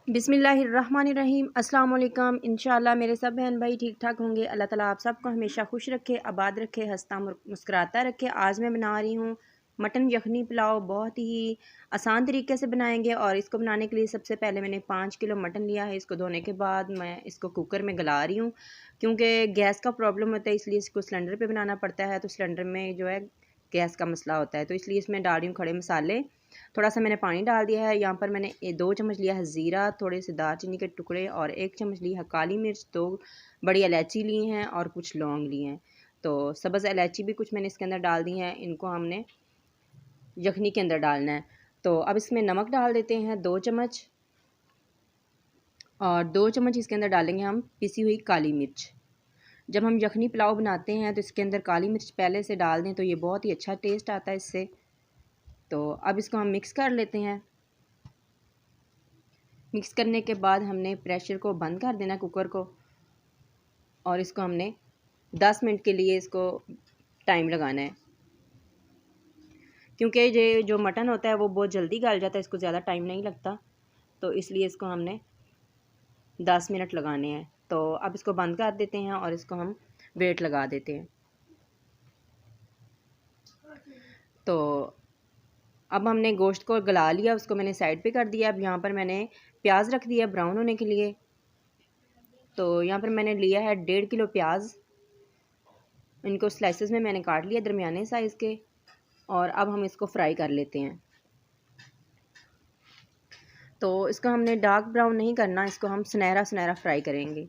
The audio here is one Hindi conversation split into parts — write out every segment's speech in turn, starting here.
बिस्मिल्लाहिर्रहमानिर्रहीम। अस्सलाम वालेकुम। इंशाअल्लाह मेरे सब बहन भाई ठीक ठाक होंगे। अल्लाह ताला आप सबको हमेशा खुश रखे, आबाद रखे, हंसता मुस्कुराता रखे। आज मैं बना रही हूँ मटन यखनी पुलाव। बहुत ही आसान तरीके से बनाएंगे। और इसको बनाने के लिए सबसे पहले मैंने 5 किलो मटन लिया है। इसको धोने के बाद मैं इसको कुकर में गला रही हूँ, क्योंकि गैस का प्रॉब्लम होता है, इसलिए इसको सिलेंडर पर बनाना पड़ता है। तो सिलेंडर में जो है गैस का मसला होता है, तो इसलिए इसमें डाल रही हूँ खड़े मसाले। थोड़ा सा मैंने पानी डाल दिया है। यहाँ पर मैंने 2 चम्मच लिया है ज़ीरा, थोड़े से दालचीनी के टुकड़े और 1 चम्मच ली है काली मिर्च, 2 बड़ी इलायची ली हैं और कुछ लौंग लिए हैं। तो सब्ज़ इलायची भी कुछ मैंने इसके अंदर डाल दी हैं। इनको हमने यखनी के अंदर डालना है। तो अब इसमें नमक डाल देते हैं 2 चम्मच, और 2 चम्मच इसके अंदर डालेंगे हम पिसी हुई काली मिर्च। जब हम यखनी पुलाव बनाते हैं तो इसके अंदर काली मिर्च पहले से डाल दें तो ये बहुत ही अच्छा टेस्ट आता है इससे। तो अब इसको हम मिक्स कर लेते हैं। मिक्स करने के बाद हमने प्रेशर को बंद कर देना कुकर को, और इसको हमने 10 मिनट के लिए इसको टाइम लगाना है, क्योंकि ये जो मटन होता है वो बहुत जल्दी गल जाता है, इसको ज़्यादा टाइम नहीं लगता। तो इसलिए इसको हमने 10 मिनट लगाने हैं। तो अब इसको बंद कर देते हैं और इसको हम वेट लगा देते हैं। तो अब हमने गोश्त को गला लिया, उसको मैंने साइड पे कर दिया। अब यहाँ पर मैंने प्याज रख दिया ब्राउन होने के लिए। तो यहाँ पर मैंने लिया है 1.5 किलो प्याज। इनको स्लाइसेस में मैंने काट लिया दरमियाने साइज़ के, और अब हम इसको फ्राई कर लेते हैं। तो इसको हमने डार्क ब्राउन नहीं करना, इसको हम सुनहरा सुनहरा फ्राई करेंगे।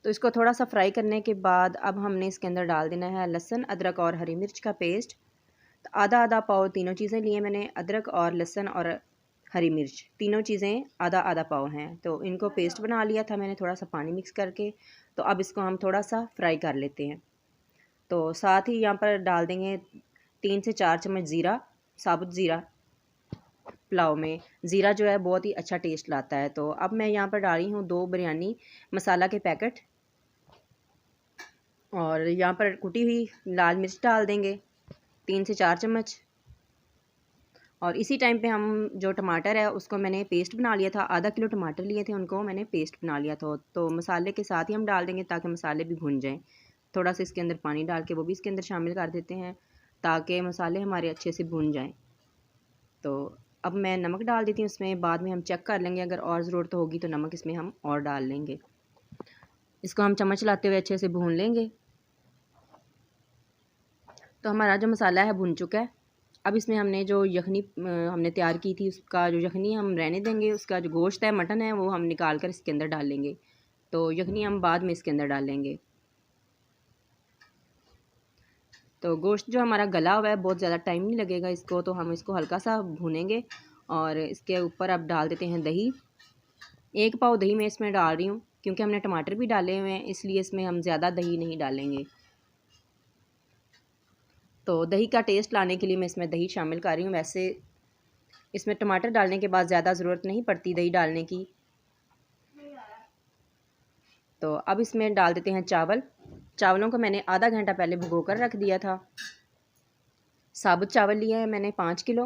तो इसको थोड़ा सा फ्राई करने के बाद अब हमने इसके अंदर डाल देना है लहसुन, अदरक और हरी मिर्च का पेस्ट। तो आधा आधा पाव तीनों चीज़ें लिए मैंने, अदरक और लहसुन और हरी मिर्च तीनों चीज़ें आधा आधा पाव हैं। तो इनको पेस्ट बना लिया था मैंने थोड़ा सा पानी मिक्स करके। तो अब इसको हम थोड़ा सा फ्राई कर लेते हैं। तो साथ ही यहाँ पर डाल देंगे 3 से 4 चम्मच ज़ीरा, साबुत ज़ीरा। पुलाव में ज़ीरा जो है बहुत ही अच्छा टेस्ट लाता है। तो अब मैं यहाँ पर डाल रही हूँ 2 बिरयानी मसाला के पैकेट, और यहाँ पर कुटी हुई लाल मिर्च डाल देंगे 3 से 4 चम्मच। और इसी टाइम पे हम जो टमाटर है उसको मैंने पेस्ट बना लिया था, आधा किलो टमाटर लिए थे, उनको मैंने पेस्ट बना लिया था। तो मसाले के साथ ही हम डाल देंगे ताकि मसाले भी भुन जाएं। थोड़ा सा इसके अंदर पानी डाल के वो भी इसके अंदर शामिल कर देते हैं ताकि मसाले हमारे अच्छे से भुन जाएं। तो अब मैं नमक डाल देती हूँ इसमें, बाद में हम चेक कर लेंगे, अगर और ज़रूरत होगी तो नमक इसमें हम और डाल लेंगे। इसको हम चम्मच लाते हुए अच्छे से भून लेंगे। तो हमारा जो मसाला है भुन चुका है। अब इसमें हमने जो यखनी हमने तैयार की थी उसका जो यखनी हम रहने देंगे, उसका जो गोश्त है मटन है वो हम निकाल कर इसके अंदर डाल लेंगे। तो यखनी हम बाद में इसके अंदर डाल लेंगे। तो गोश्त जो हमारा गला हुआ है बहुत ज़्यादा टाइम नहीं लगेगा इसको, तो हम इसको हल्का सा भूनेंगे। और इसके ऊपर अब डाल देते हैं दही। 1 पाव दही मैं इसमें डाल रही हूँ, क्योंकि हमने टमाटर भी डाले हुए हैं, इसलिए इसमें हम ज़्यादा दही नहीं डालेंगे। तो दही का टेस्ट लाने के लिए मैं इसमें दही शामिल कर रही हूँ। वैसे इसमें टमाटर डालने के बाद ज़्यादा ज़रूरत नहीं पड़ती दही डालने की। तो अब इसमें डाल देते हैं चावल। चावलों को मैंने आधा घंटा पहले भिगो कर रख दिया था। साबुत चावल लिया है मैंने 5 किलो,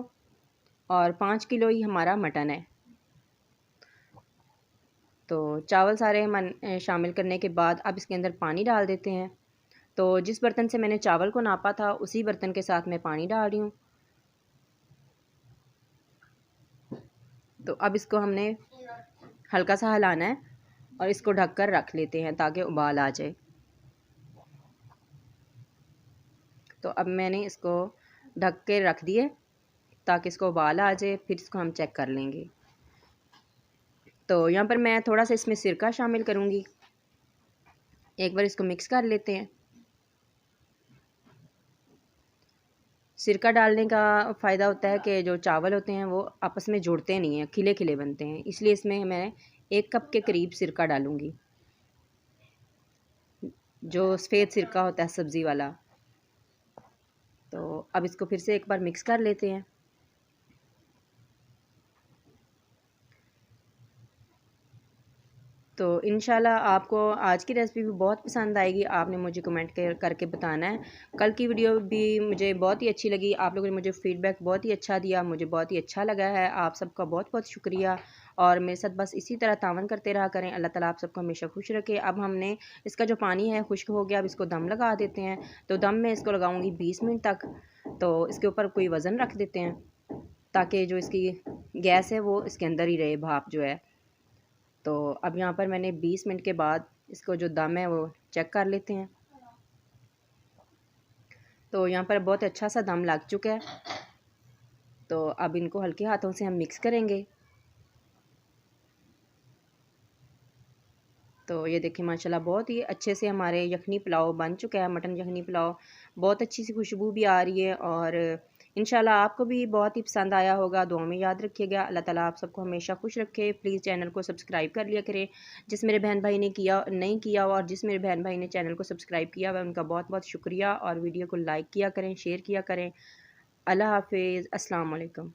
और 5 किलो ही हमारा मटन है। तो चावल सारे हम शामिल करने के बाद अब इसके अंदर पानी डाल देते हैं। तो जिस बर्तन से मैंने चावल को नापा था उसी बर्तन के साथ मैं पानी डाल रही हूँ। तो अब इसको हमने हल्का सा हिलाना है और इसको ढक कर रख लेते हैं ताकि उबाल आ जाए। तो अब मैंने इसको ढक के रख दिए ताकि इसको उबाल आ जाए, फिर इसको हम चेक कर लेंगे। तो यहाँ पर मैं थोड़ा सा इसमें सिरका शामिल करूँगी। एक बार इसको मिक्स कर लेते हैं। सिरका डालने का फ़ायदा होता है कि जो चावल होते हैं वो आपस में जुड़ते नहीं हैं, खिले खिले बनते हैं, इसलिए इसमें मैं 1 कप के करीब सिरका डालूँगी, जो सफ़ेद सिरका होता है सब्ज़ी वाला। तो अब इसको फिर से एक बार मिक्स कर लेते हैं। तो तो इंशाल्लाह आपको आज की रेसिपी भी बहुत पसंद आएगी। आपने मुझे कमेंट करके बताना है। कल की वीडियो भी मुझे बहुत ही अच्छी लगी, आप लोगों ने मुझे फ़ीडबैक बहुत ही अच्छा दिया, मुझे बहुत ही अच्छा लगा है। आप सबका बहुत बहुत शुक्रिया और मेरे साथ बस इसी तरह तावन करते रहा करें। अल्लाह ताला आप सबको हमेशा खुश रखे। अब हमने इसका जो पानी है खुश्क हो गया, अब इसको दम लगा देते हैं। तो दम में इसको लगाऊंगी 20 मिनट तक। तो इसके ऊपर कोई वज़न रख देते हैं ताकि जो इसकी गैस है वो इसके अंदर ही रहे, भाप जो है। तो अब यहाँ पर मैंने 20 मिनट के बाद इसको जो दम है वो चेक कर लेते हैं। तो यहाँ पर बहुत अच्छा सा दम लग चुका है। तो अब इनको हल्के हाथों से हम मिक्स करेंगे। तो ये देखिए माशाल्लाह बहुत ही अच्छे से हमारे यखनी पुलाव बन चुका है। मटन यखनी पुलाव बहुत अच्छी सी खुशबू भी आ रही है और इंशाल्लाह आपको भी बहुत ही पसंद आया होगा। दुआ में याद रखिएगा। अल्लाह ताला आप सबको हमेशा खुश रखे। प्लीज़ चैनल को सब्सक्राइब कर लिया करें। जिस मेरे बहन भाई ने किया नहीं किया हुआ और जिस मेरे बहन भाई ने चैनल को सब्सक्राइब किया हुआ उनका बहुत बहुत शुक्रिया। और वीडियो को लाइक किया करें, शेयर किया करें। अल्लाह हाफिज़, अस्सलाम वालेकुम।